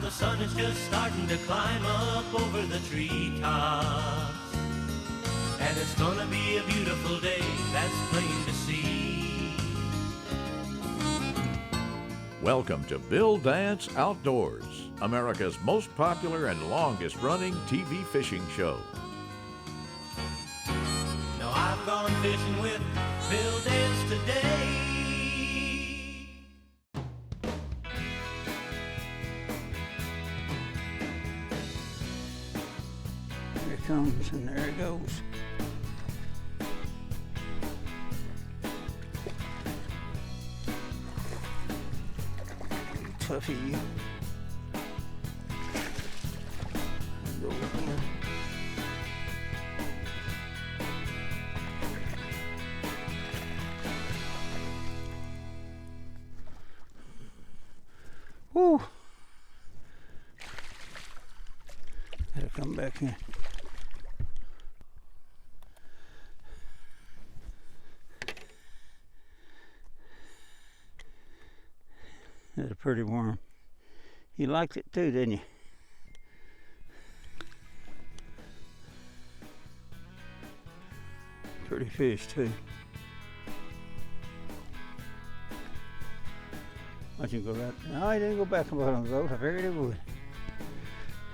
the sun is just starting to climb up over the treetops. And it's gonna be a beautiful day, that's plain to see. Welcome to Bill Dance Outdoors, America's most popular and longest-running TV fishing show. Now I've gone fishing with Bill Dance today. Here it comes, and there it goes. Toughy, you. Go again. Woo! Gotta come back here. That's a pretty worm. You liked it too, didn't you? Pretty fish too. Watch him go right. No, he didn't go back about on the boat. I figured he would.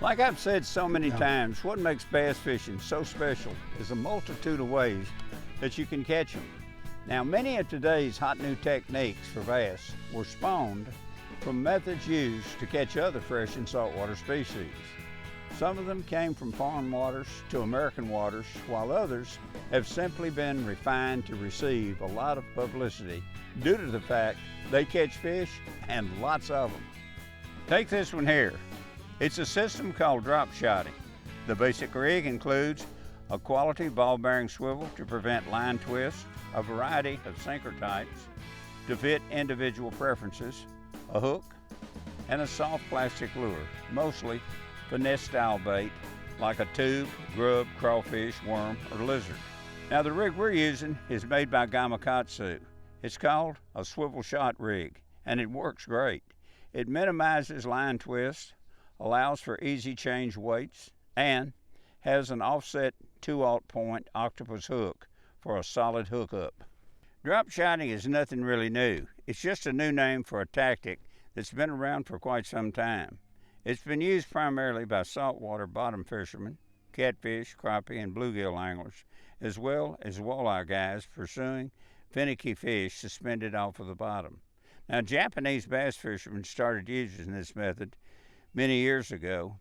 Like I've said so many times, what makes bass fishing so special is a multitude of ways that you can catch them. Now, many of today's hot new techniques for bass were spawned from methods used to catch other fresh and saltwater species. Some of them came from foreign waters to American waters, while others have simply been refined to receive a lot of publicity due to the fact they catch fish, and lots of them. Take this one here. It's a system called drop shotting. The basic rig includes a quality ball bearing swivel to prevent line twists, a variety of sinker types to fit individual preferences, a hook, and a soft plastic lure, mostly finesse style bait like a tube, grub, crawfish, worm, or lizard. Now the rig we're using is made by Gamakatsu. It's called a swivel shot rig, and it works great. It minimizes line twists, allows for easy change weights, and has an offset 2/0 point octopus hook for a solid hookup. Drop shotting is nothing really new. It's just a new name for a tactic that's been around for quite some time. It's been used primarily by saltwater bottom fishermen, catfish, crappie, and bluegill anglers, as well as walleye guys pursuing finicky fish suspended off of the bottom. Now, Japanese bass fishermen started using this method many years ago,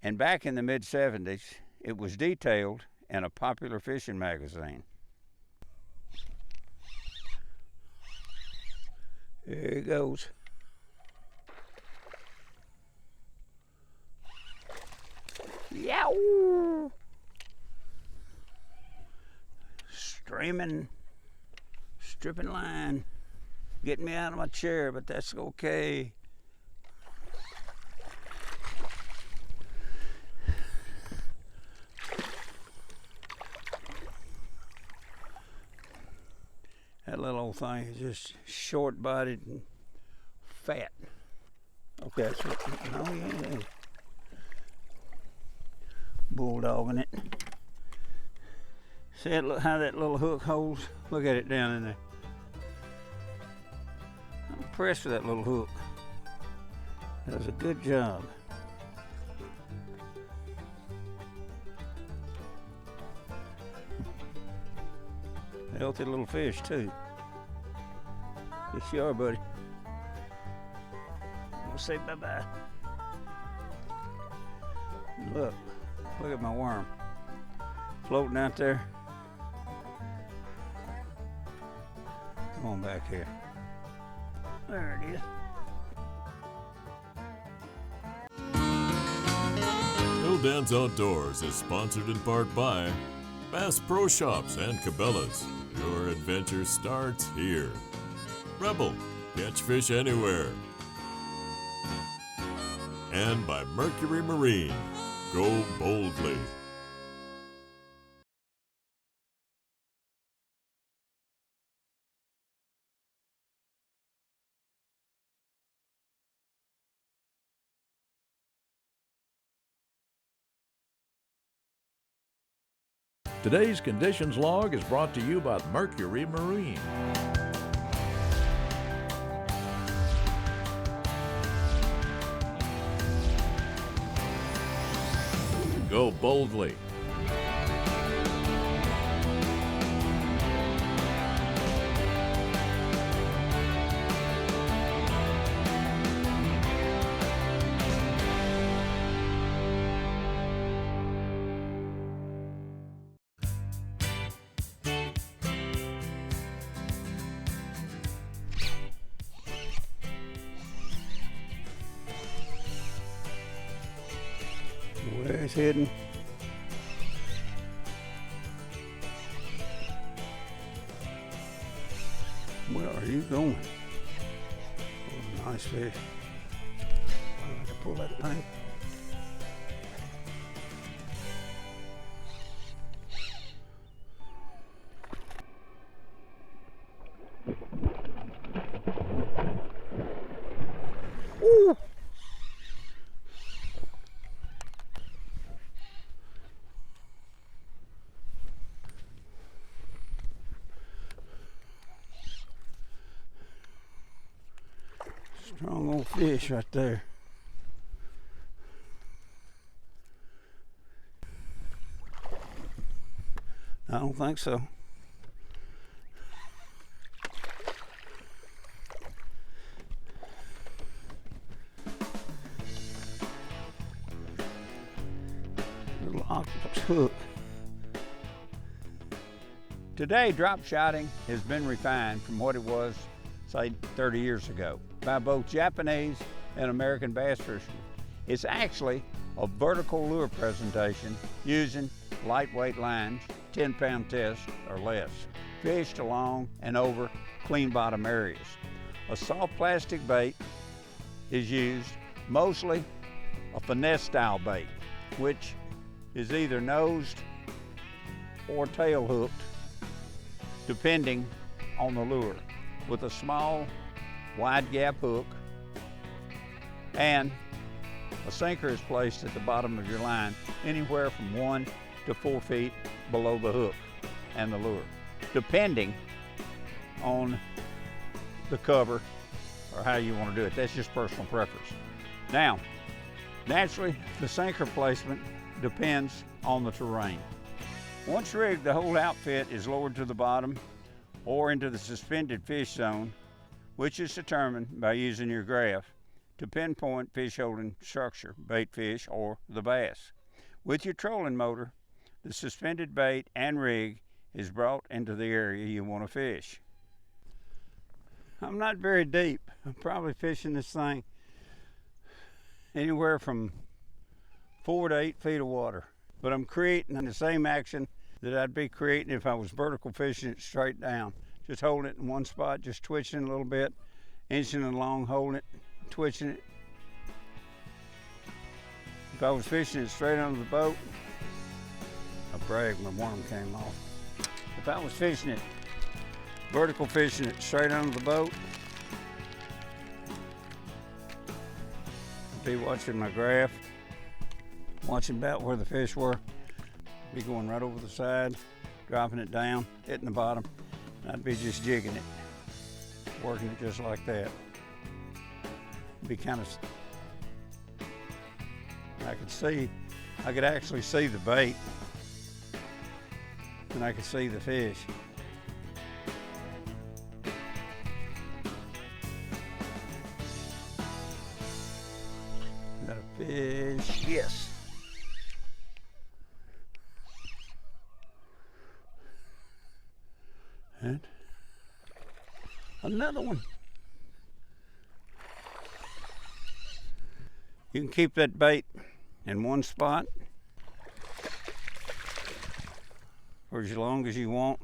and back in the mid-70s, it was detailed in a popular fishing magazine. There he goes. Yow! Streaming, stripping line. Getting me out of my chair, but that's okay. That little old thing is just short-bodied and fat. Okay, that's what. No, yeah. Bulldogging it. See how that little hook holds? Look at it down in there. I'm impressed with that little hook. Does a good job. Healthy little fish too. Yes, you are, buddy. We'll say bye-bye. Look at my worm floating out there. Come on back here. There it is. Bill Dance Outdoors is sponsored in part by Bass Pro Shops and Cabela's. Your adventure starts here. Rebel, catch fish anywhere. And by Mercury Marine, go boldly. Today's conditions log is brought to you by Mercury Marine. Go boldly. Where it's heading. Where are you going? Oh, nice fish. I can pull that thing. Ooh! Strong old fish right there. I don't think so. Little octopus hook. Today, drop shotting has been refined from what it was, say, 30 years ago by both Japanese and American bass fishermen. It's actually a vertical lure presentation using lightweight lines, 10-pound test or less, fished along and over clean bottom areas. A soft plastic bait is used, mostly a finesse style bait, which is either nosed or tail hooked, depending on the lure, with a small wide gap hook, and a sinker is placed at the bottom of your line anywhere from 1 to 4 feet below the hook and the lure, depending on the cover or how you want to do it. That's just personal preference. Now, naturally, the sinker placement depends on the terrain. Once rigged, the whole outfit is lowered to the bottom or into the suspended fish zone, which is determined by using your graph to pinpoint fish holding structure, bait fish or the bass. With your trolling motor, the suspended bait and rig is brought into the area you want to fish. I'm not very deep. I'm probably fishing this thing anywhere from 4 to 8 feet of water, but I'm creating the same action that I'd be creating if I was vertical fishing it straight down. Just holding it in one spot, just twitching a little bit, inching it along, holding it, twitching it. If I was fishing it straight under the boat, I bragged, my worm came off. If I was fishing it, vertical fishing it straight under the boat, I'd be watching my graph, watching about where the fish were, be going right over the side, dropping it down, hitting the bottom. I'd be just jigging it, working it just like that. It'd be kind of, I could actually see the bait, and I could see the fish. Got a fish, yes. And another one. You can keep that bait in one spot for as long as you want,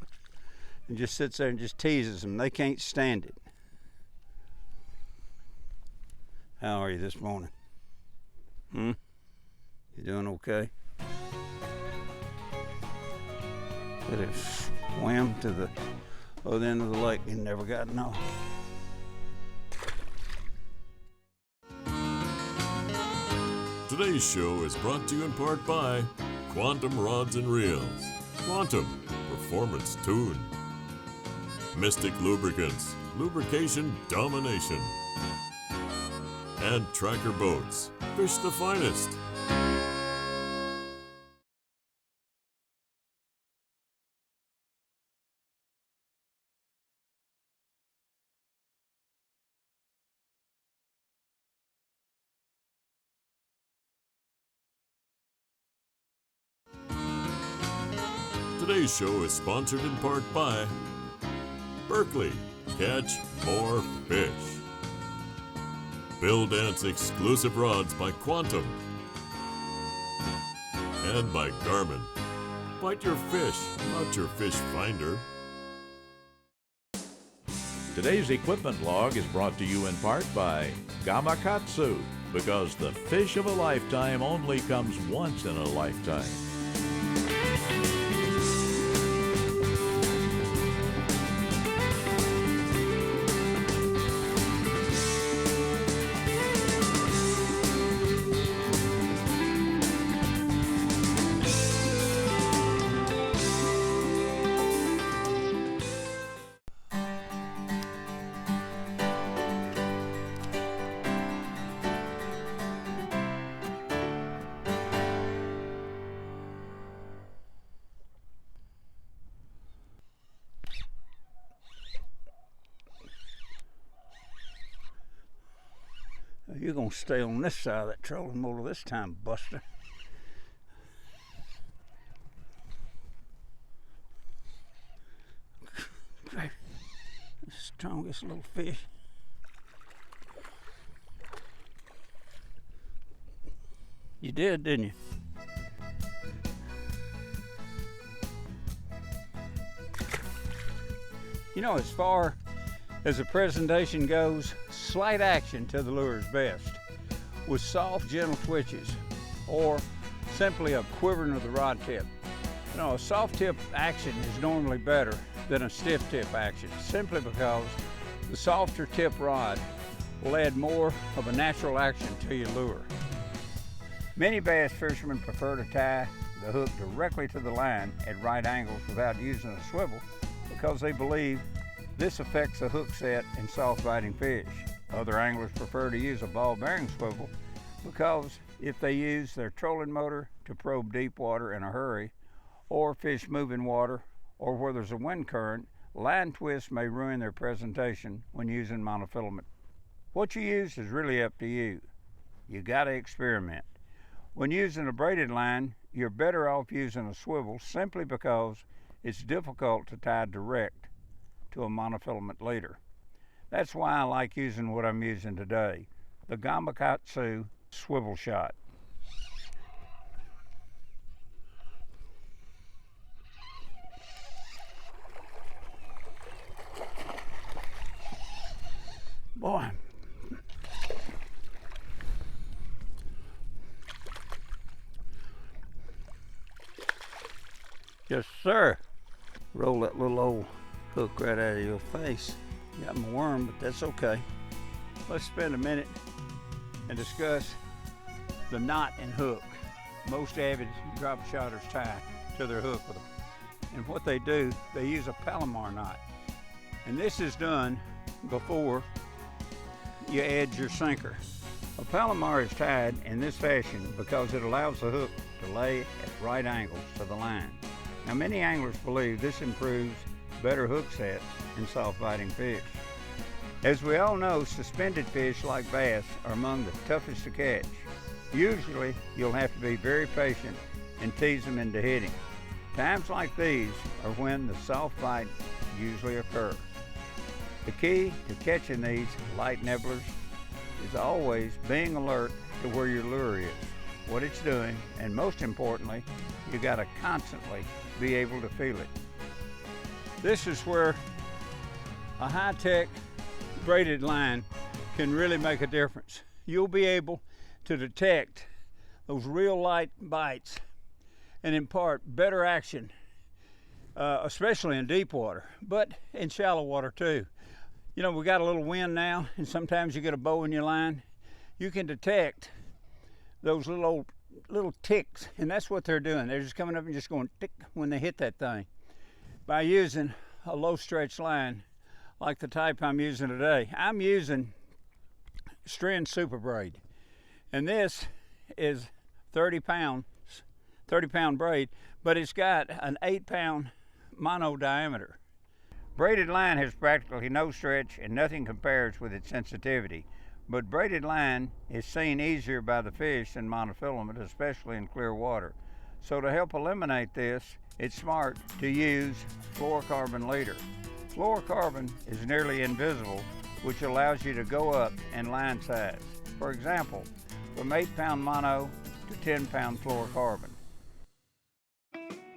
and just sits there and just teases them. They can't stand it. How are you this morning? You doing okay? Could have swam to the other end of the lake and never got no. Today's show is brought to you in part by Quantum Rods and Reels. Quantum, performance tune. Mystic Lubricants, lubrication domination. And Tracker Boats, fish the finest. Today's show is sponsored in part by Berkley, catch more fish. Bill Dance exclusive rods by Quantum. And by Garmin. Bite your fish, not your fish finder. Today's equipment log is brought to you in part by Gamakatsu, because the fish of a lifetime only comes once in a lifetime. You're going to stay on this side of that trolling motor this time, Buster. The strongest little fish. You did, didn't you? You know, as far as the presentation goes, slight action to the lure is best, with soft, gentle twitches, or simply a quivering of the rod tip. You know, a soft tip action is normally better than a stiff tip action, simply because the softer tip rod will add more of a natural action to your lure. Many bass fishermen prefer to tie the hook directly to the line at right angles without using a swivel, because they believe this affects the hook set in soft biting fish. Other anglers prefer to use a ball bearing swivel because if they use their trolling motor to probe deep water in a hurry, or fish move in water, or where there's a wind current, line twists may ruin their presentation when using monofilament. What you use is really up to you. You gotta experiment. When using a braided line, you're better off using a swivel simply because it's difficult to tie direct to a monofilament leader. That's why I like using what I'm using today, the Gamakatsu Swivel Shot. Boy. Yes, sir. Roll that little old hook right out of your face. Got my worm, but that's okay. Let's spend a minute and discuss the knot and hook. Most avid drop shotters tie to their hook with them. And what they do, they use a Palomar knot. And this is done before you add your sinker. A Palomar is tied in this fashion because it allows the hook to lay at right angles to the line. Now, many anglers believe this improves better hook sets in soft biting fish. As we all know, suspended fish like bass are among the toughest to catch. Usually, you'll have to be very patient and tease them into hitting. Times like these are when the soft bites usually occur. The key to catching these light nibblers is always being alert to where your lure is, what it's doing, and most importantly, you gotta constantly be able to feel it. This is where a high-tech braided line can really make a difference. You'll be able to detect those real light bites and impart better action, especially in deep water, but in shallow water too. You know, we got a little wind now, and sometimes you get a bow in your line. You can detect those little old little ticks, and that's what they're doing. They're just coming up and just going tick when they hit that thing. By using a low stretch line like the type I'm using today. I'm using Stren Super Braid, and this is 30 pound braid, but it's got an 8-pound mono diameter. Braided line has practically no stretch and nothing compares with its sensitivity, but braided line is seen easier by the fish than monofilament, especially in clear water. So to help eliminate this, it's smart to use fluorocarbon leader. Fluorocarbon is nearly invisible, which allows you to go up in line size. For example, from 8-pound mono to 10-pound fluorocarbon.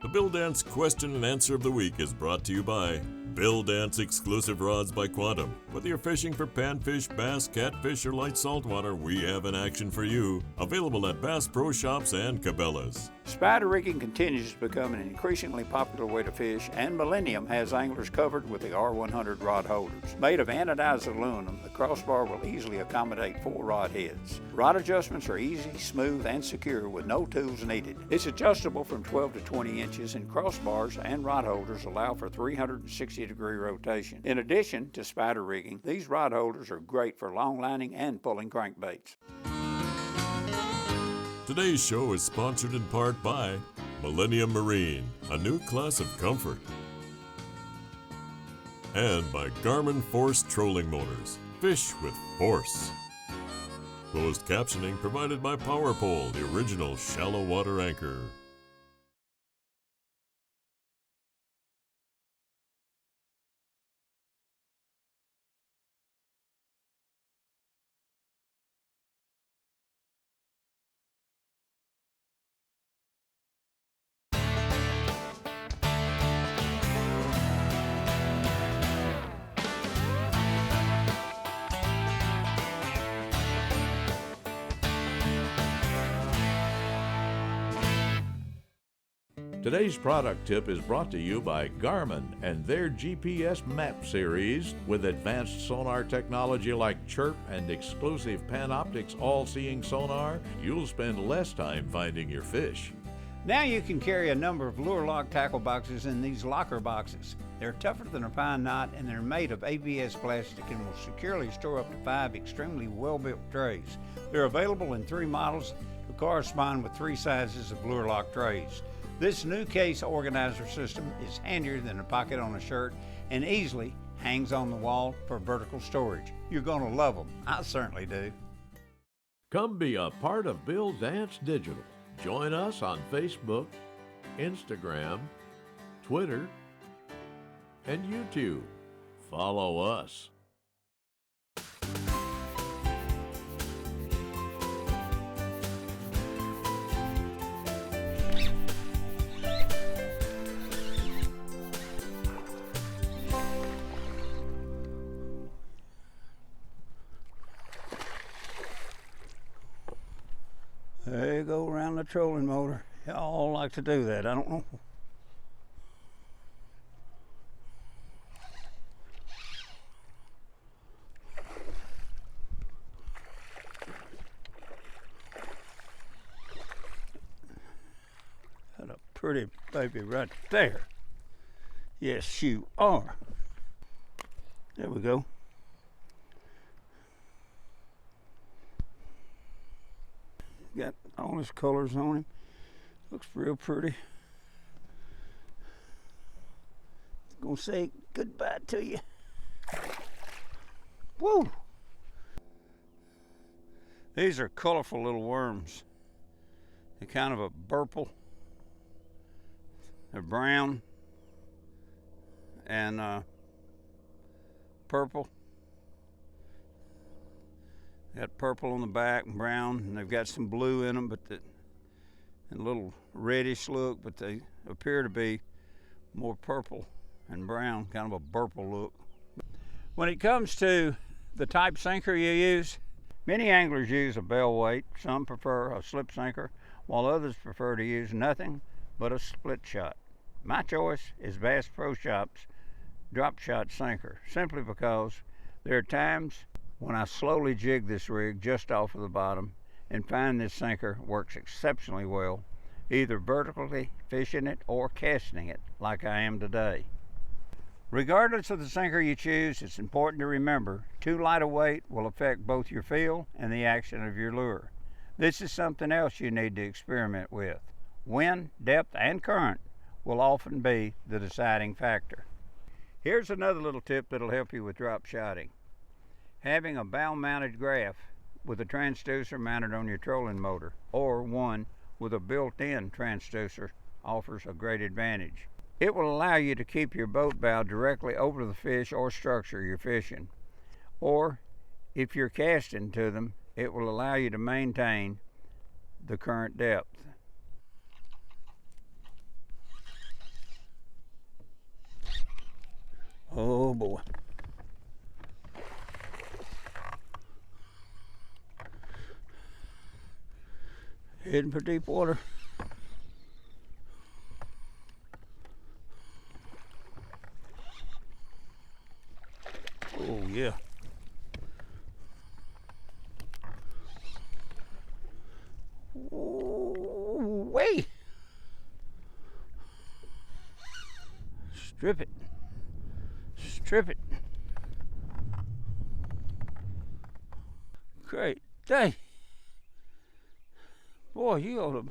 The Bill Dance Question and Answer of the Week is brought to you by Bill Dance Exclusive Rods by Quantum. Whether you're fishing for panfish, bass, catfish, or light saltwater, we have an action for you. Available at Bass Pro Shops and Cabela's. Spider rigging continues to become an increasingly popular way to fish, and Millennium has anglers covered with the R100 Rod Holders. Made of anodized aluminum, the crossbar will easily accommodate 4 rod heads. Rod adjustments are easy, smooth, and secure with no tools needed. It's adjustable from 12 to 20 inches, and crossbars and rod holders allow for 360-degree rotation. In addition to spider rigging, these rod holders are great for long lining and pulling crankbaits. Today's show is sponsored in part by Millennium Marine, a new class of comfort, and by Garmin Force Trolling Motors, fish with force. Closed captioning provided by PowerPole, the original shallow water anchor. Today's product tip is brought to you by Garmin and their GPS map series with advanced sonar technology like Chirp and exclusive Panoptix all-seeing sonar. You'll spend less time finding your fish. Now you can carry a number of lure lock tackle boxes in these locker boxes. They're tougher than a pine knot, and they're made of ABS plastic and will securely store up to 5 extremely well-built trays. They're available in 3 models that correspond with 3 sizes of lure lock trays. This new case organizer system is handier than a pocket on a shirt and easily hangs on the wall for vertical storage. You're going to love them. I certainly do. Come be a part of Bill Dance Digital. Join us on Facebook, Instagram, Twitter, and YouTube. Follow us. There you go around the trolling motor. Y'all like to do that, I don't know. Got a pretty baby right there. Yes, you are. There we go. Got all his colors on him. Looks real pretty. Gonna say goodbye to you. Woo! These are colorful little worms. They're kind of a purple. They're brown and purple. Got purple on the back and brown, and they've got some blue in them, but and a little reddish look, but they appear to be more purple and brown, kind of a purple look. When it comes to the type sinker you use, many anglers use a bell weight. Some prefer a slip sinker, while others prefer to use nothing but a split shot. My choice is Bass Pro Shops drop shot sinker, simply because there are times when I slowly jig this rig just off of the bottom and find this sinker works exceptionally well, either vertically fishing it or casting it like I am today. Regardless of the sinker you choose, it's important to remember too light a weight will affect both your feel and the action of your lure. This is something else you need to experiment with. Wind, depth, and current will often be the deciding factor. Here's another little tip that'll help you with drop shotting. Having a bow-mounted graph with a transducer mounted on your trolling motor, or one with a built-in transducer, offers a great advantage. It will allow you to keep your boat bow directly over the fish or structure you're fishing. Or, if you're casting to them, it will allow you to maintain the current depth. Oh boy. Heading for deep water. Oh yeah. Ooh, way. Strip it. Strip it. Great day. Boy, you ought to,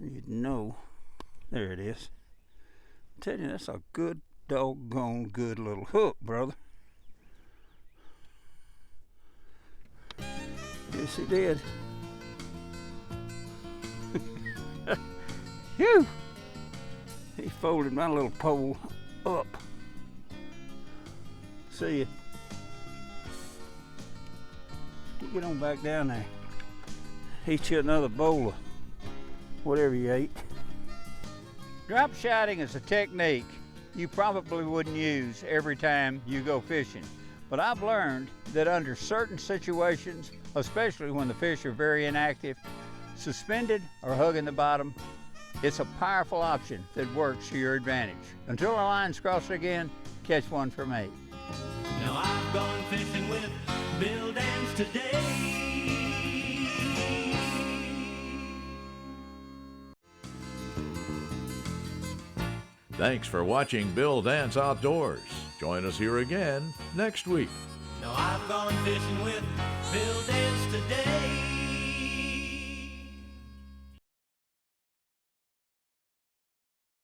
you'd know. There it is. I'm telling you, that's a good, doggone good little hook, brother. Yes, he did. Phew! He folded my little pole up. See ya. Get on back down there. Eat you another bowl of whatever you ate. Drop shotting is a technique you probably wouldn't use every time you go fishing. But I've learned that under certain situations, especially when the fish are very inactive, suspended or hugging the bottom, it's a powerful option that works to your advantage. Until the lines cross again, catch one for me. Now I've gone fishing with Bill Dance today. Thanks for watching Bill Dance Outdoors. Join us here again next week. Now I've gone fishing with Bill Dance today.